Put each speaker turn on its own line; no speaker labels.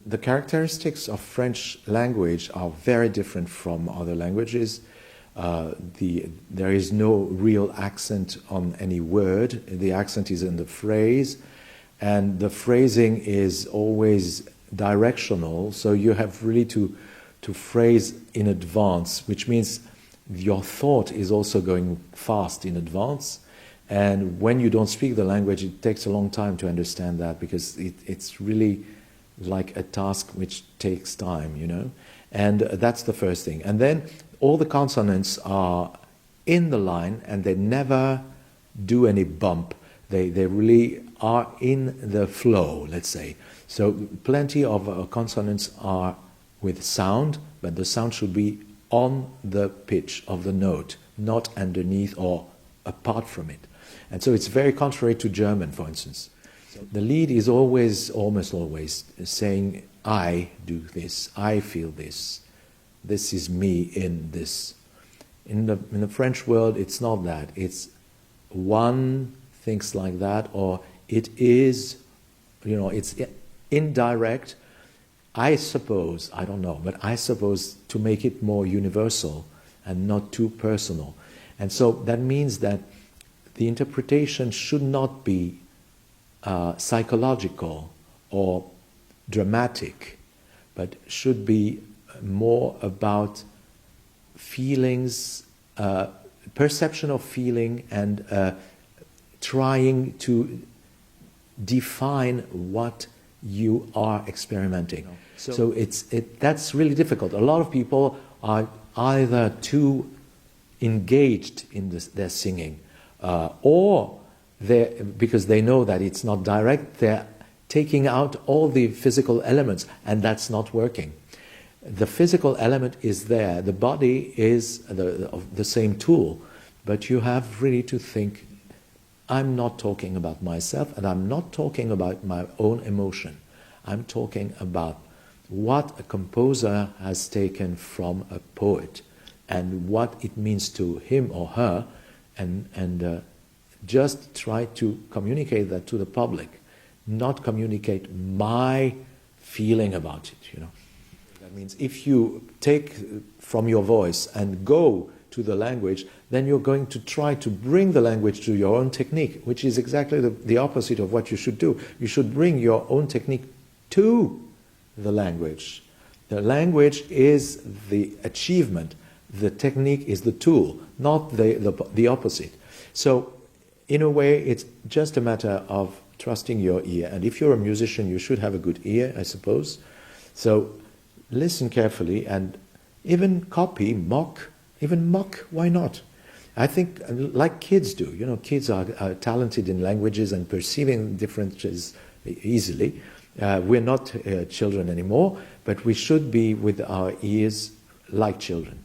the characteristics of French language are very different from other languages. There is no real accent on any word. The accent is in the phrase, and the phrasing is always directional, so you have really to phrase in advance, which means your thought is also going fast in advance. And when you don't speak the language, it takes a long time to understand that, because it's really like a task which takes time, you know. And that's the first thing. And then all the consonants are in the line, and they never do any bump. They really are in the flow, let's say. So plenty of consonants are with sound, but the sound should be on the pitch of the note, not underneath or apart from it. And so it's very contrary to German, for instance. The lead is always, almost always, saying, I do this, I feel this, this is me in this. In the French world, it's not that. It's one thinks like that, or it is, you know, it's indirect. I suppose, I don't know, but I suppose to make it more universal and not too personal. And so that means that the interpretation should not be psychological or dramatic, but should be more about feelings, perception of feeling, and trying to define what you are experimenting. So that's really difficult. A lot of people are either too engaged in their singing, or because they know that it's not direct, they're taking out all the physical elements, and that's not working. The physical element is there. The body is the same tool, but you have really to think, I'm not talking about myself, and I'm not talking about my own emotion. I'm talking about what a composer has taken from a poet and what it means to him or her, and just try to communicate that to the public, not communicate my feeling about it, you know. That means if you take from your voice and go to the language, then you're going to try to bring the language to your own technique, which is exactly the opposite of what you should do. You should bring your own technique to the language. The language is the achievement. The technique is the tool, not the opposite. So, in a way, it's just a matter of trusting your ear. And if you're a musician, you should have a good ear, I suppose. So, listen carefully and even copy, mock, why not? I think, like kids do, you know, kids are talented in languages and perceiving differences easily. We're not children anymore, but we should be with our ears like children.